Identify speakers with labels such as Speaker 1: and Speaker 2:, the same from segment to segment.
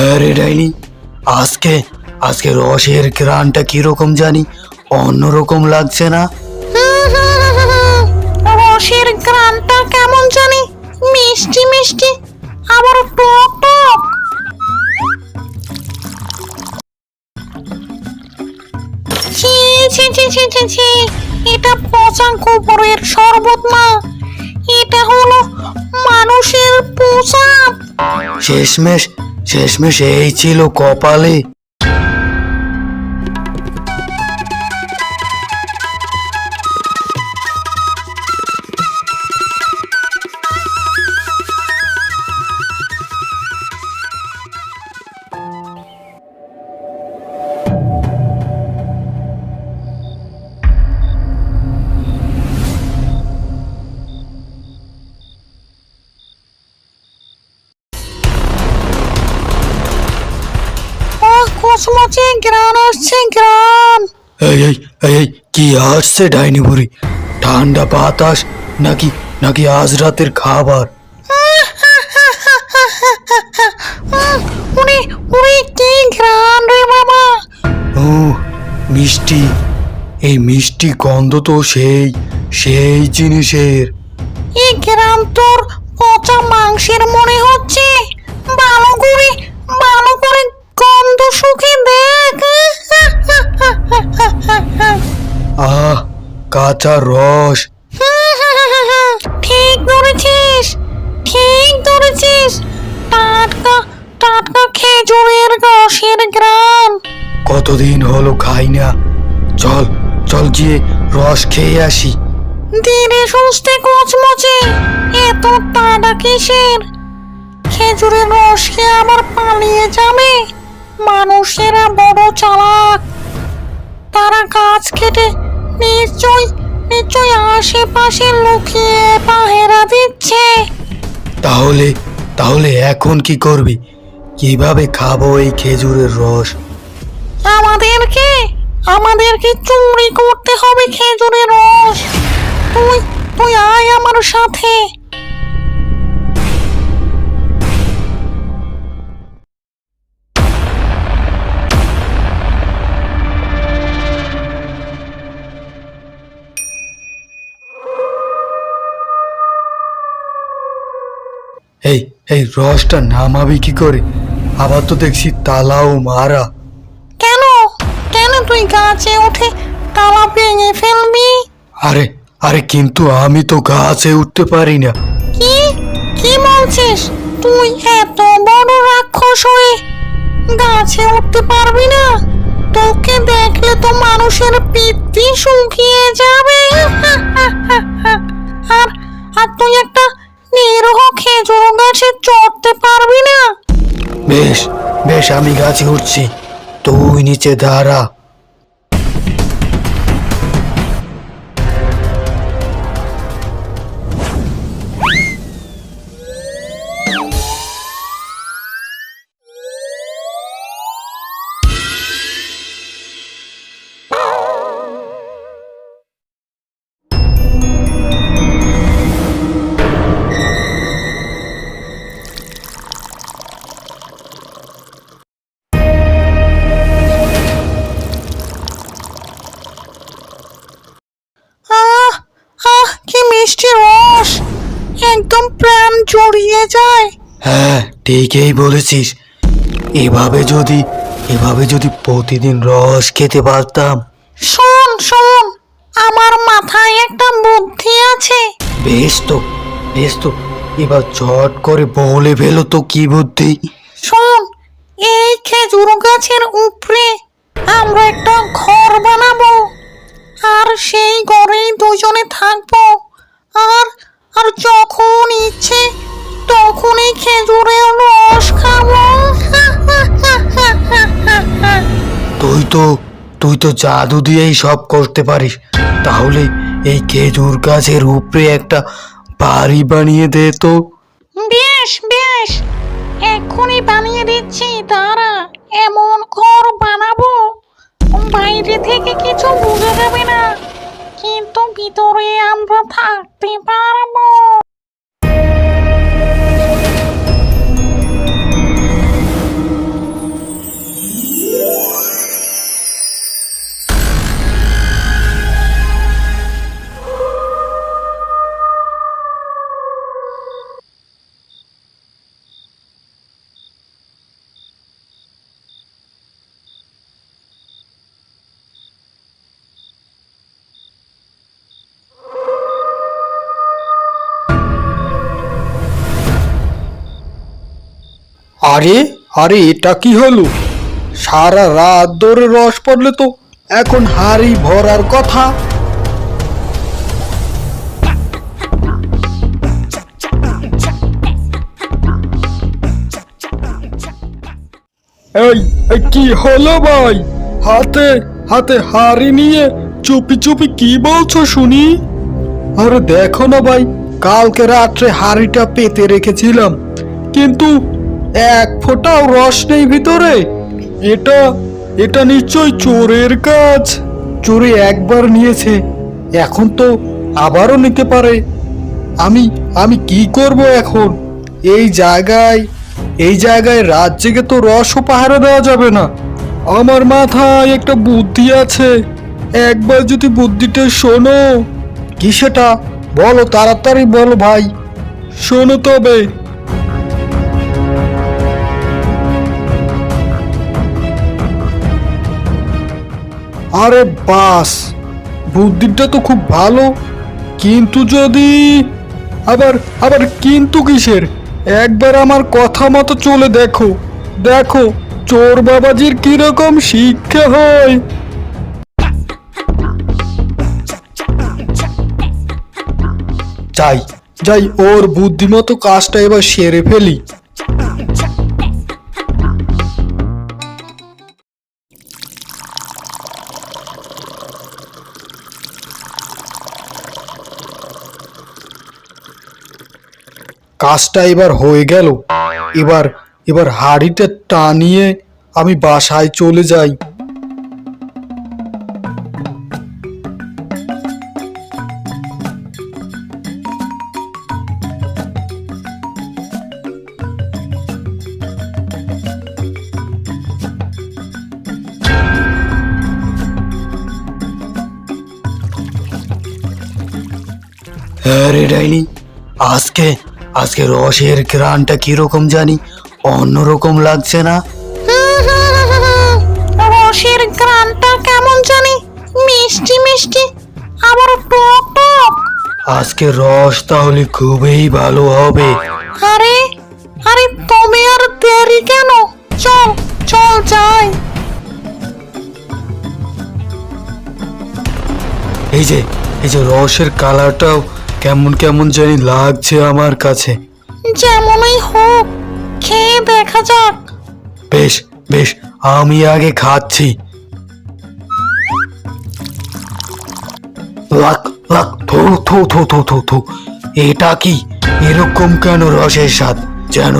Speaker 1: আরে ডাইনি, আজকে আজকে রসের ঘ্রাণটা কিরকম জানি অন্যরকম লাগছে না?
Speaker 2: রসের ঘ্রাণটা কেমন জানি মিষ্টি মিষ্টি, আবার টক টক। ছি ছি ছি ছি ছি ছি, এটা পচা গোবরের শরবত না, এটা হলো মানুষের প্রসাদ।
Speaker 1: শেষমেশ শেষমেশ এই ছিল কপালে।
Speaker 2: কচমচে ঘ্রাণ আসছে, ঘ্রাণ।
Speaker 1: এই এই এই এই, কি আসছে ডাইনি বুড়ি? ঠান্ডা বাতাস নাকি নাকি আজ রাতের খাবার?
Speaker 2: উনি উনি কি ঘ্রাণ রে বাবা!
Speaker 1: ও মিষ্টি, এই মিষ্টি গন্ধ তো সেই সেই জিনিসের।
Speaker 2: এই ঘ্রাণ তোর পচা মাংসের মনে হচ্ছে। ভালো করে গন্ধ শুকে দেখ।
Speaker 1: আহ, কাঁচা রস।
Speaker 2: ঠিক ধরেছিস, ঠিক ধরেছিস। টাটকা টাটকা খেজুরের রসের ঘ্রাণ।
Speaker 1: কতদিন হলো খাই না। চল চল গিয়ে রস খেয়ে আসি।
Speaker 2: ধীরে সুস্থে কচমচে, এত তাড়া কিসের? খেজুরের রস খেয়ে আবার পালিয়ে যাবে? মানুষেরা বড় চালাক, তারা গাছ কেটে নিশ্চয় আশেপাশে লুকিয়ে পাহারা দিচ্ছে।
Speaker 1: তাহলে তাহলে এখন কি করবি? কিভাবে খাবো এই খেজুরের রস?
Speaker 2: আমাদেরকে চুরি করতে হবে খেজুরের রস। তুই আয় আমার সাথে।
Speaker 1: এই এই রসটা নামাবি কি করে? আবার তো দেখছি তালাও মারা।
Speaker 2: কেন কেন তুই গাছে উঠে তালা ভেঙে ফেলবি?
Speaker 1: আরে আরে, কিন্তু আমি তো গাছে উঠতে পারি না।
Speaker 2: কি কি বলছিস? তুই এত বড় রাক্ষস হয়ে গাছে উঠতে পারবি না? তোকে দেখলে তো মানুষের পিত্তি শুকিয়ে যাবে। আর আর তুই একটা নিরীহ খেজুর গাছে চড়তে পারবি না।
Speaker 1: বেশ বেশ, আমি গাছে উঠছি, তুই নিচে দাঁড়া।
Speaker 2: আহ আহ, কি মিষ্টি রস, একদম প্রাণ জড়িয়ে যায়।
Speaker 1: হ্যাঁ, ঠিকই বলেছিস। এভাবে যদি প্রতিদিন রস খেতে পারতাম।
Speaker 2: শোন, আমার মাথায় একটা বুদ্ধি আছে।
Speaker 1: বেশ তো, এবার চট করে বলে ফেলো তো, কি বুদ্ধি?
Speaker 2: শোন, এই খেজুর গাছের উপরে আমরা একটা ঘর বানাবো, আর সেই ঘরেই দুজনে থাকবো। আর আর যখন ইচ্ছে তখনই খেজুরের রস খাবো।
Speaker 1: তুই তো জাদু দিয়েই সব করতে পারিস। তাহলে এই খেজুর গাছের উপরে একটা বাড়ি বানিয়ে দে তো।
Speaker 2: বেশ, এক্ষুনি বানিয়ে দিচ্ছি, দাঁড়া। এমন ঘর বানাবো বাইরে থেকে কিছু বোঝা যাবে না, কিন্তু ভিতরে আমরা থাকতে পারবো।
Speaker 1: আরে আরে এটা কি হলো? সারা রাত ধরে রস পড়লে তো এখন হাড়ি ভরার কথা। এই এই কি হলো ভাই? হাতে হাতে হাড়ি নিয়ে চুপি চুপি কি বলছো শুনি? আরে দেখো না ভাই, কালকে রাত্রে হাড়িটা পেতে রেখেছিলাম, কিন্তু এক ফোঁটাও রস নেই ভিতরে। এটা এটা নিশ্চয় চোরের কাজ। চোরে একবার নিয়েছে, এখন তো আবারও নিতে পারে। আমি আমি কি করব এখন? এই জায়গায় রাত জেগে তো রসও পাহারা দেওয়া যাবে না। আমার মাথায় একটা বুদ্ধি আছে, একবার যদি বুদ্ধিটা শোনো। কি সেটা? বলো, তাড়াতাড়ি বলো ভাই। শোনো তবে। আরে বাস, বুদ্ধিটা তো খুব ভালো, কিন্তু যদি আবার আবার কিন্তু কিসের? একবার আমার কথা মতো চলে দেখো, দেখো চোর বাবাজির কিরকম শিক্ষা হয়। যাই যাই, ওর বুদ্ধিমতো কাজটা এবার সেরে ফেলি। কাজটা এবার হয়ে গেল। এবার এবার হাড়িটা টানিয়ে আমি বাসায় চলে যাই। হ্যাঁ রে ডাইনি, আজকে আজকে রসের ঘ্রাণটা কিরকম জানি অন্যরকম লাগছে না?
Speaker 2: রসের ঘ্রাণটা কেমন জানি মিষ্টি মিষ্টি, আবার টক টক।
Speaker 1: আজকে রস তাহলে খুবই ভালো হবে।
Speaker 2: আরে আরে তবে আর দেরি কেন? চল চল যাই।
Speaker 1: এই যে এই যে রসের কালারটাও কেমন কেমন জানি লাগছে আমার কাছে।
Speaker 2: যেমনই হোক, খেয়ে দেখা যাক।
Speaker 1: বেশ বেশ, আমি আগে খাচ্ছি। লাক লাক, থু থু থু থু থু থু। এটা কি এরকম কেন রসের স্বাদ? যেন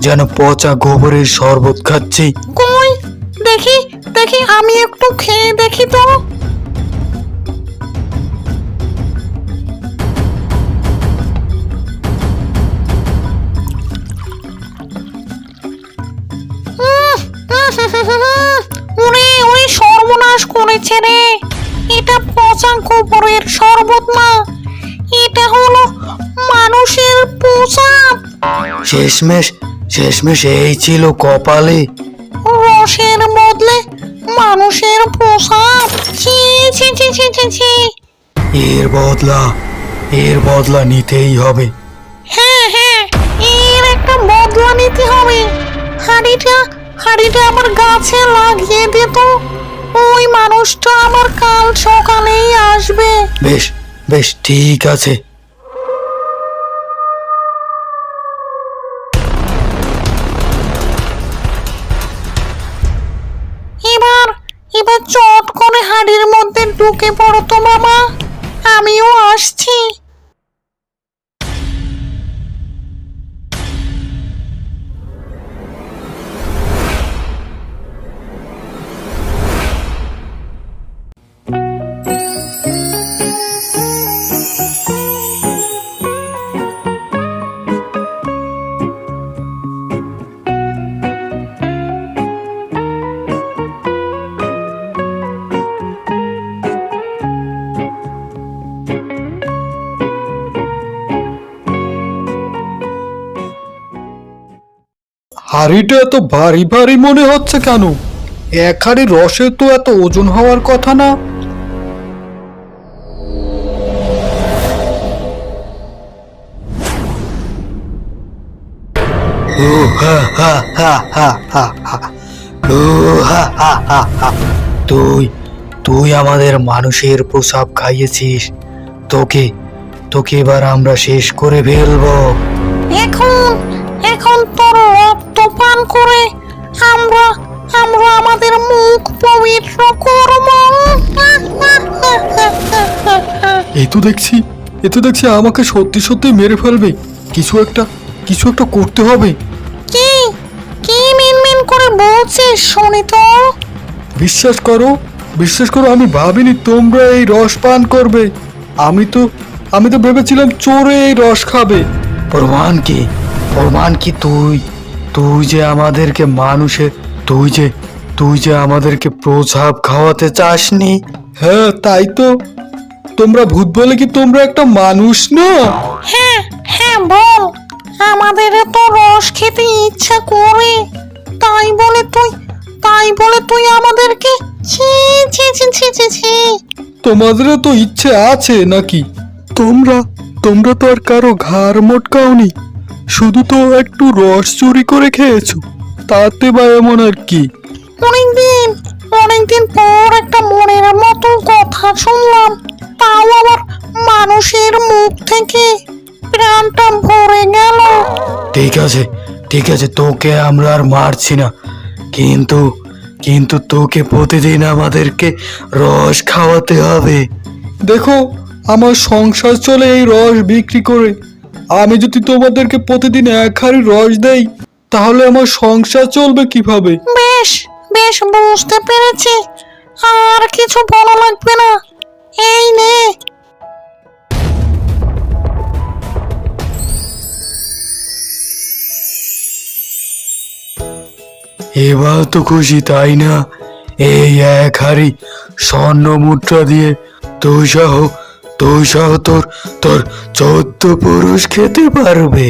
Speaker 1: যেন পচা গোবরের শরবত খাচ্ছি।
Speaker 2: কই দেখি দেখি, আমি একটু খেয়ে দেখি তো। ওরে ওরে, সর্বনাশ করেছে রে। এটা পচা গোবরের শরবত না, এটা হলো মানুষের প্রসাদ।
Speaker 1: শেষমেশ শেষমেশ এই ছিল কপালে।
Speaker 2: রসের বদলে মানুষের প্রসাদ। ছি ছি ছি ছি ছি ছি।
Speaker 1: এর বদলা নিতেই হবে।
Speaker 2: হ্যাঁ হ্যাঁ, এর একটা বদলা নিতে হবে। হাড়িটা আমার গাছে লাগিয়ে দে তো, ওই মানুষটা আমার কাল সকালেই আসবে।
Speaker 1: বেশ বেশ, ঠিক আছে।
Speaker 2: এবার চট করে হাড়ির মধ্যে ঢুকে পড়ো তো বাবা, আমিও আসছি।
Speaker 1: হাড়িটা এত ভারী ভারী মনে হচ্ছে কেন? এক হাড়ি রসে তো এত ওজন হওয়ার কথা না। ও হা হা হা হা হা হা। ও হা হা হা হা। তুই তুই আমাদের মানুষের প্রসাব খাইয়েছিস, তোকে তোকে এবার আমরা শেষ করে ফেলবো।
Speaker 2: এখন এখন তোর রক্ত পান করে আমরা আমরা আমাদের মুখ পবিত্র করব।
Speaker 1: এই তো দেখছি আমাকে সত্যি সত্যি মেরে ফেলবে। কিছু একটা করতে হবে।
Speaker 2: কি কি মিনমিন করে বলছিস শুনি তো।
Speaker 1: বিশ্বাস করো আমি ভাবিনি তোমরা এই রস পান করবে। আমি তো ভেবেছিলাম চোরে এই রস খাবে। প্রমাণ কি তুই যে আমাদেরকে তুই যে আমাদেরকে প্রসাব খাওয়াতে চাসনি। হ্যাঁ তাই তো, তোমরা ভূত বলে কি তোমরা একটা মানুষ না?
Speaker 2: হ্যাঁ হ্যাঁ বল, আমাদের তো রস খেতে ইচ্ছা করে, তাই বলে তুই আমাদেরকে ছি ছি ছি ছি ছি ছি।
Speaker 1: তোমাদেরও তো ইচ্ছে আছে নাকি? তোমরা তো আর কারো ঘাড় মোটকাওনি, শুধু তো একটু রস চুরি করে খেয়েছো, তাতে বা এমন আর কি?
Speaker 2: অনেকদিন পর একটা মনের মতো কথা শুনলাম, তাও আবার মানুষের মুখ থেকে, প্রাণটা ভরে গেল।
Speaker 1: ঠিক আছে তোকে আমরা আর মারছি না, কিন্তু তোকে প্রতিদিন আমাদেরকে রস খাওয়াতে হবে। দেখো আমার সংসার চলে এই রস বিক্রি করে। আমি যদি তোমাদেরকে প্রতিদিন এক হাঁড়ি রস দেই তাহলে আমার সংসার চলবে কিভাবে?
Speaker 2: বেশ বেশ বুঝতে পেরেছি, আর কিছু বলা লাগবে না, এই নে।
Speaker 1: এবার তো খুশি তাই না? এই এক হাঁড়ি স্বর্ণ মুদ্রা দিয়ে তুই সহ তোর 14 পুরুষ খেতে পারবে।